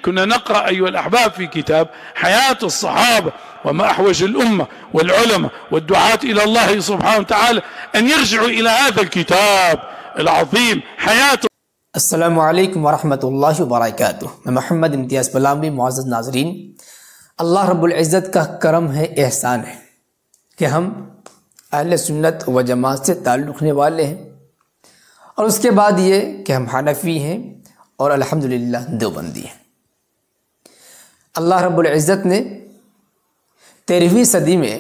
كنا نقرأ أيها الأحباب في كتاب حياة الصحابة وما أحوج الأمة والعلماء والدعاة إلى الله سبحانه وتعالى أن يرجعوا إلى هذا الكتاب العظيم حياة. السلام علیکم ورحمۃ اللہ وبرکاتہ. میں محمد امتیاز بلامبی. معزز ناظرین، اللہ رب العزت کا کرم ہے، احسان ہے کہ ہم اہل سنت و جماعت سے تعلق رکھنے والے ہیں، اور اس کے بعد یہ کہ ہم حنفی ہیں اور الحمدللہ دیوبندی ہیں. اللہ رب العزت نے 13ویں صدی میں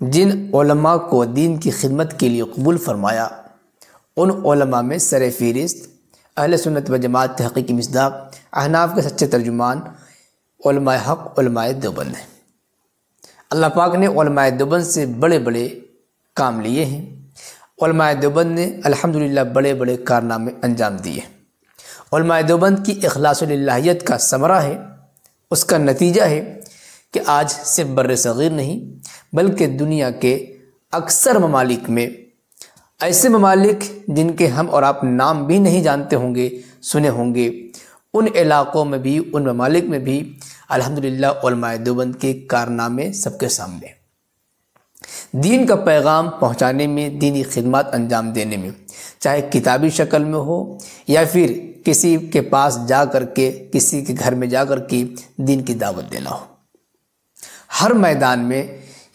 جن علماء کو دین کی خدمت کے لیے قبول فرمایا، ان علماء میں سر فہرست اہل سنت و جماعت حقیقی مصداق احناف کے سچے ترجمان علماء حق علماء دیوبند ہیں. اللہ پاک نے علماء دیوبند سے بڑے بڑے کام لیے ہیں. علماء دیوبند نے الحمدللہ بڑے بڑے کارنامے انجام دیے. علماء دیوبند کی اخلاص للہیت کا ثمرہ ہے، اس کا نتیجہ ہے کہ آج صرف بر صغیر نہیں بلکہ دنیا کے اکثر ممالک میں، ایسے ممالک جن کے ہم اور آپ نام بھی نہیں جانتے ہوں گے، سنے ہوں گے، ان علاقوں میں بھی، ان ممالک میں بھی الحمدللہ علماء دیوبند کے کارنامے سب کے سامنے. دین کا پیغام پہنچانے میں، دینی خدمات انجام دینے میں، چاہے کتابی شکل میں ہو یا پھر کسی کے پاس جا کر کے، کسی کے گھر میں جا کر کے دین کی دعوت دینا ہو، ہر میدان میں،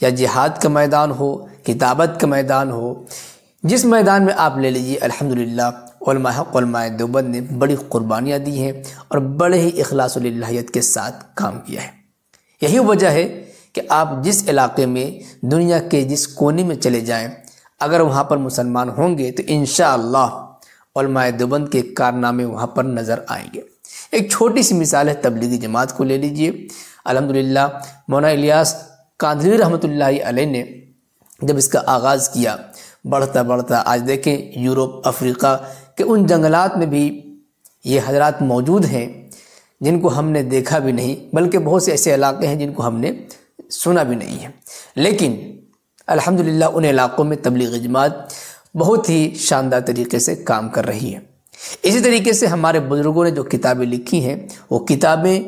یا جہاد کا میدان ہو، کتابت کا میدان ہو، جس میدان میں آپ لے لیجیے، الحمدللہ علماء حق علماء دیوبند نے بڑی قربانیاں دی ہیں اور بڑے ہی اخلاص و للہیت کے ساتھ کام کیا ہے. یہی وجہ ہے کہ آپ جس علاقے میں، دنیا کے جس کونے میں چلے جائیں، اگر وہاں پر مسلمان ہوں گے تو انشاءاللہ علماء دیوبند کے کارنامے وہاں پر نظر آئیں گے. ایک چھوٹی سی مثال ہے، تبلیغی جماعت کو لے لیجیے. الحمدللہ مولانا الیاس کاندھلوی رحمۃ اللہ علیہ نے جب اس کا آغاز کیا، بڑھتا بڑھتا آج دیکھیں یورپ، افریقہ کے ان جنگلات میں بھی یہ حضرات موجود ہیں جن کو ہم نے دیکھا بھی نہیں، بلکہ بہت سے ایسے علاقے ہیں جن کو ہم نے سنا بھی نہیں ہے، لیکن الحمدللہ ان علاقوں میں تبلیغ جماعت بہت ہی شاندار طریقے سے کام کر رہی ہے. اسی طریقے سے ہمارے بزرگوں نے جو کتابیں لکھی ہیں، وہ کتابیں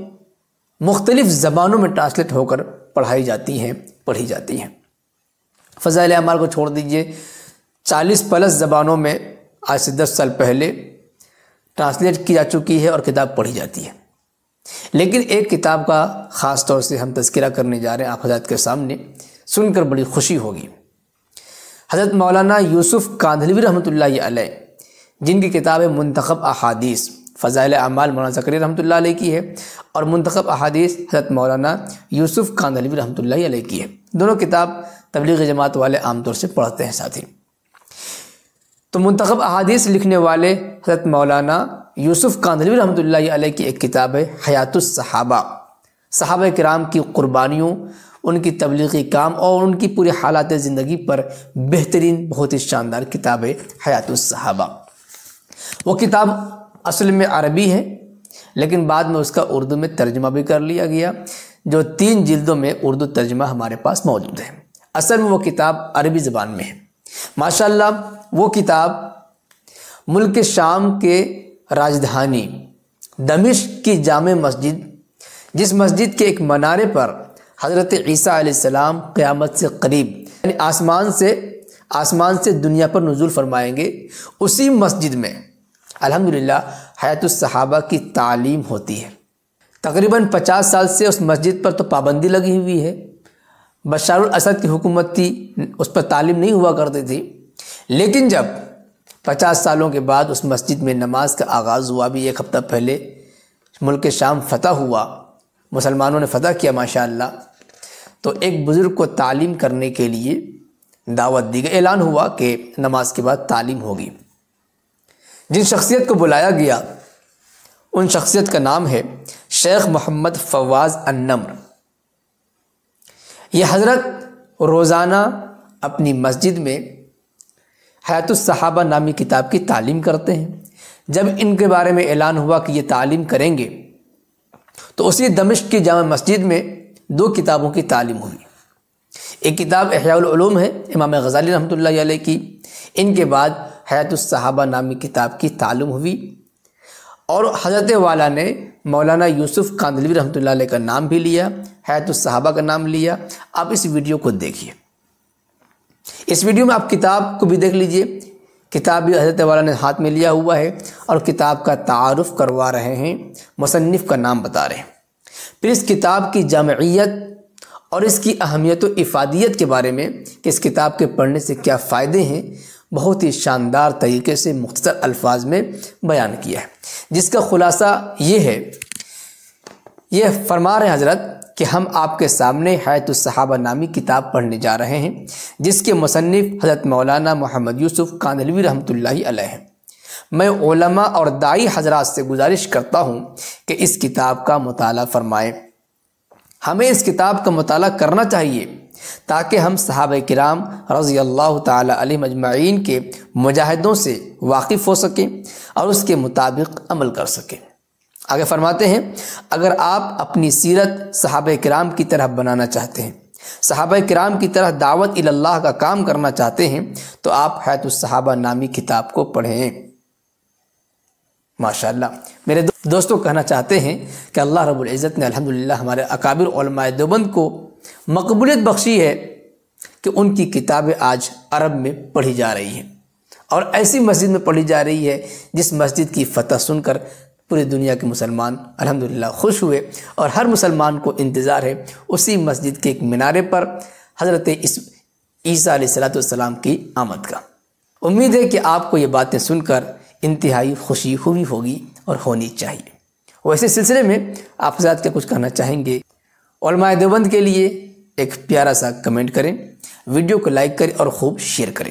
مختلف زبانوں میں ٹرانسلیٹ ہو کر پڑھائی جاتی ہیں، پڑھی جاتی ہیں. فضائل اعمال کو چھوڑ دیجئے، 40+ زبانوں میں آج سے 10 سال پہلے ٹرانسلیٹ کی جا چکی ہے اور کتاب پڑھی جاتی ہے. لیکن ایک کتاب کا خاص طور سے ہم تذکرہ کرنے جا رہے ہیں آپ حضرات کے سامنے، سن کر بڑی خوشی ہوگی. حضرت مولانا یوسف کاندھلوی رحمۃ اللہ علیہ، جن کی کتاب منتخب احادیث، فضائل اعمال مولانا زکریا رحمۃ اللہ علیہ کی ہے، اور منتخب احادیث حضرت مولانا یوسف کاندھلوی رحمۃ اللہ علیہ کی ہے. دونوں کتاب تبلیغ جماعت والے عام طور سے پڑھتے ہیں ساتھی. تو منتخب احادیث لکھنے والے حضرت مولانا یوسف کاندھلوی رحمۃ اللہ علیہ کی ایک کتاب ہے حیات الصحابہ، صحابہ کرام کی قربانیوں، ان کی تبلیغی کام اور ان کی پوری حالات زندگی پر بہترین، بہت ہی شاندار کتاب ہے حیات الصحابہ. وہ کتاب اصل میں عربی ہے، لیکن بعد میں اس کا اردو میں ترجمہ بھی کر لیا گیا، جو 3 جلدوں میں اردو ترجمہ ہمارے پاس موجود ہے. اصل میں وہ کتاب عربی زبان میں ہے. ماشاءاللہ وہ کتاب ملک شام کے راجدھانی دمشق کی جامع مسجد، جس مسجد کے ایک منارے پر حضرت عیسیٰ علیہ السلام قیامت سے قریب، یعنی آسمان سے دنیا پر نزول فرمائیں گے، اسی مسجد میں الحمدللہ حیات الصحابہ کی تعلیم ہوتی ہے. تقریباً 50 سال سے اس مسجد پر تو پابندی لگی ہوئی ہے. بشار الاسد کی حکومت تھی، اس پر تعلیم نہیں ہوا کرتی تھی، لیکن جب 50 سالوں کے بعد اس مسجد میں نماز کا آغاز ہوا، بھی 1 ہفتہ پہلے ملک شام فتح ہوا، مسلمانوں نے فتح کیا ماشاءاللہ، تو ایک بزرگ کو تعلیم کرنے کے لیے دعوت دی گئی. اعلان ہوا کہ نماز کے بعد تعلیم ہوگی. جن شخصیت کو بلایا گیا، ان شخصیت کا نام ہے شیخ محمد فواز النمر. یہ حضرت روزانہ اپنی مسجد میں حیات الصحابہ نامی کتاب کی تعلیم کرتے ہیں. جب ان کے بارے میں اعلان ہوا کہ یہ تعلیم کریں گے، تو اسی دمشق کی جامع مسجد میں 2 کتابوں کی تعلیم ہوئی. ایک کتاب احیاء العلوم ہے امام غزالی رحمۃ اللہ علیہ کی، ان کے بعد حیات الصحابہ نامی کتاب کی تعلیم ہوئی، اور حضرت والا نے مولانا یوسف کاندھلوی رحمۃ اللہ علیہ کا نام بھی لیا، حیات الصحابہ کا نام لیا۔ آپ اس ویڈیو کو دیکھیے، اس ویڈیو میں آپ کتاب کو بھی دیکھ لیجئے، کتاب بھی حضرت والا نے ہاتھ میں لیا ہوا ہے اور کتاب کا تعارف کروا رہے ہیں، مصنف کا نام بتا رہے ہیں، پھر اس کتاب کی جامعیت اور اس کی اہمیت و افادیت کے بارے میں کہ اس کتاب کے پڑھنے سے کیا فائدے ہیں، بہت ہی شاندار طریقے سے مختصر الفاظ میں بیان کیا ہے، جس کا خلاصہ یہ ہے، یہ فرما رہے ہیں حضرت کہ ہم آپ کے سامنے حیات الصحابہ نامی کتاب پڑھنے جا رہے ہیں، جس کے مصنف حضرت مولانا محمد یوسف کاندھلوی رحمۃ اللہ علیہ ہیں۔ میں علماء اور داعی حضرات سے گزارش کرتا ہوں کہ اس کتاب کا مطالعہ فرمائیں۔ ہمیں اس کتاب کا مطالعہ کرنا چاہیے تاکہ ہم صحابہ کرام رضی اللہ تعالی علیہم اجمعین کے مجاہدوں سے واقف ہو سکیں اور اس کے مطابق عمل کر سکیں۔ آگے فرماتے ہیں، اگر آپ اپنی سیرت صحابہ کرام کی طرح بنانا چاہتے ہیں، صحابہ کرام کی طرح دعوت الی اللہ کا کام کرنا چاہتے ہیں، تو آپ حیات الصحابہ نامی کتاب کو پڑھیں۔ ماشاءاللہ میرے دوستوں کہنا چاہتے ہیں کہ اللہ رب العزت نے الحمدللہ ہمارے اکابر علماء دیوبند کو مقبولیت بخشی ہے کہ ان کی کتابیں آج عرب میں پڑھی جا رہی ہیں، اور ایسی مسجد میں پڑھی جا رہی ہے جس مسجد کی فتح سن کر پوری دنیا کے مسلمان الحمدللہ خوش ہوئے، اور ہر مسلمان کو انتظار ہے اسی مسجد کے ایک مینارے پر حضرت عیسیٰ علیہ السلام کی آمد کا۔ امید ہے کہ آپ کو یہ باتیں سن کر انتہائی خوشی ہوئی ہوگی اور ہونی چاہیے۔ ویسے سلسلے میں آپ حضرات کیا کچھ کہنا چاہیں گے؟ علماء دیوبند کے لیے ایک پیارا سا کمنٹ کریں، ویڈیو کو لائک کریں اور خوب شیئر کریں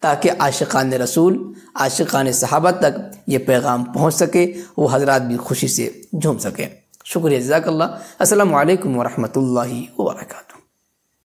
تاکہ عاشقان رسول، عاشقان صحابہ تک یہ پیغام پہنچ سکے، وہ حضرات بھی خوشی سے جھوم سکیں۔ شکریہ، جزاک اللہ۔ السلام علیکم ورحمۃ اللہ وبرکاتہ۔